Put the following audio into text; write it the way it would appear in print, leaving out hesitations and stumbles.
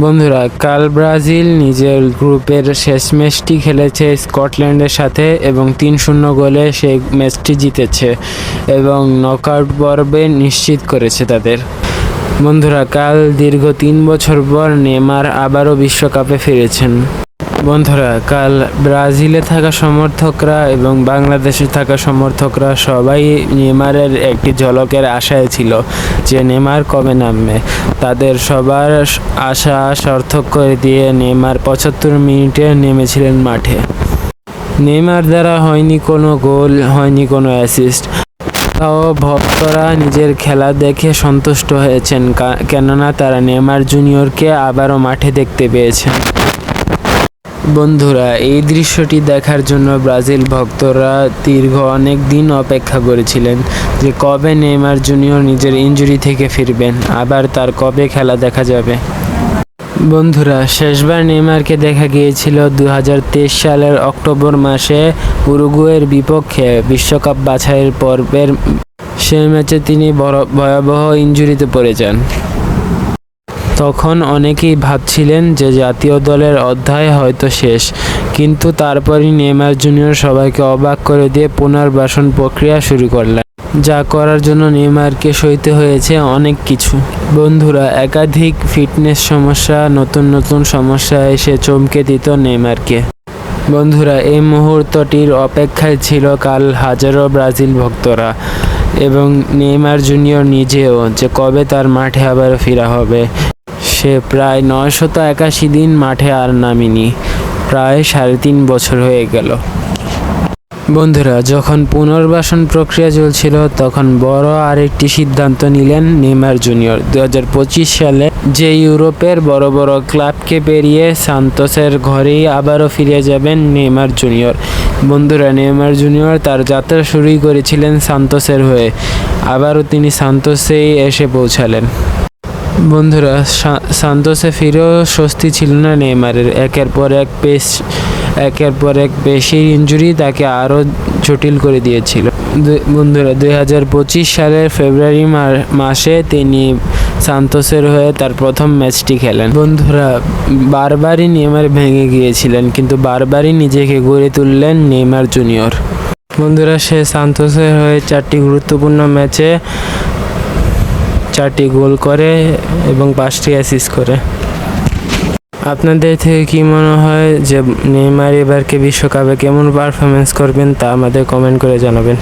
বন্ধুরা, কাল ব্রাজিল নিজের গ্রুপের শেষ ম্যাচটি খেলেছে স্কটল্যান্ডের সাথে এবং ৩-০ গোলে সেই ম্যাচটি জিতেছে এবং নকআউট পর্বে নিশ্চিত করেছে তাদের। বন্ধুরা, কাল দীর্ঘ ৩ বছর পর নেইমার আবারও বিশ্বকাপে ফিরেছেন। বন্ধুরা, কাল ব্রাজিলে থাকা সমর্থকরা এবং বাংলাদেশে থাকা সমর্থকরা সবাই নেইমারের একটি ঝলকের আশায় ছিল যে নেইমার কবে নামবে। তাদের সবার আশা সার্থক করে দিয়ে নেইমার ৭৫ মিনিটে নেমেছিলেন মাঠে। নেইমার দ্বারা হয়নি কোনো গোল, হয়নি কোনো অ্যাসিস্ট, তাও ভক্তরা নিজের খেলা দেখে সন্তুষ্ট হয়েছেন, কেননা তারা নেইমার জুনিয়রকে আবারও মাঠে দেখতে পেয়েছেন। বন্ধুরা, এই দৃশ্যটি দেখার জন্য ব্রাজিল ভক্তরা দীর্ঘ অনেক দিন অপেক্ষা করেছিলেন যে কবে নেইমার জুনিয়র নিজের ইনজুরি থেকে ফিরবেন, আবার তার কবে খেলা দেখা যাবে। বন্ধুরা, শেষবার নেইমারকে দেখা গিয়েছিল ২০২৩ সালের অক্টোবর মাসে উরুগুয়ের বিপক্ষে বিশ্বকাপ বাছাইয়ের পর্বের সেই ম্যাচে তিনি ভয়াবহ ইনজুরিতে পড়ে যান। তখন অনেকেই ভাবছিলেন যে জাতীয় দলের অধ্যায় হয়তো শেষ, কিন্তু তারপরই নেইমার জুনিয়র সবাইকে অবাক করে দিয়ে পুনর্বাসন প্রক্রিয়া শুরু করলেন, যা করার জন্য নেইমারকে সইতে হয়েছে অনেক কিছু। বন্ধুরা, একাধিক ফিটনেস সমস্যা, নতুন সমস্যা এসে চমকে দিত নেইমারকে। বন্ধুরা, এই মুহূর্তটির অপেক্ষায় ছিল কাল হাজারো ব্রাজিল ভক্তরা এবং নেইমার জুনিয়র নিজেও, যে কবে তার মাঠে আবার ফেরা হবে। সে প্রায় ৯৮১ দিন মাঠে আর নামেনি, প্রায় ৩.৫ বছর হয়ে গেল। বন্ধুরা, যখন পুনর্বাসন প্রক্রিয়া চলছিল তখন বড় আরেকটি সিদ্ধান্ত নিলেন নেইমার জুনিয়র। ২০২৫ সালে যে ইউরোপের বড় বড় ক্লাবকে পেরিয়ে সান্তোসের ঘরেই আবারও ফিরে যাবেন নেইমার জুনিয়র। বন্ধুরা, নেইমার জুনিয়র তার যাত্রা শুরুই করেছিলেন সান্তোসের হয়ে, আবারও তিনি সান্তোসেই এসে পৌঁছালেন। বন্ধুরা, সান্তোসে ফিরেও স্বস্তি ছিল না নেইমারের। একের পর এক পেশির ইনজুরি তাকে আরও জটিল করে দিয়েছিল। বন্ধুরা, ২০২৫ সালের ফেব্রুয়ারি মাসে তিনি সান্তোসের হয়ে তার প্রথম ম্যাচটি খেলেন। বন্ধুরা, বারবারই নেইমার ভেঙে গিয়েছিলেন, কিন্তু বারবারই নিজেকে গড়ে তুললেন নেইমার জুনিয়র। বন্ধুরা, সে সান্তোসের হয়ে ৪টি গুরুত্বপূর্ণ ম্যাচে ৪টি গোল করে এবং ৫টি অ্যাসিস্ট করে। আপনাদের থেকে কি মনে হয় যে নেইমার এবারকে বিশ্বকাপে কেমন পারফরমেন্স করবেন, তা আমাদের কমেন্ট করে জানাবেন।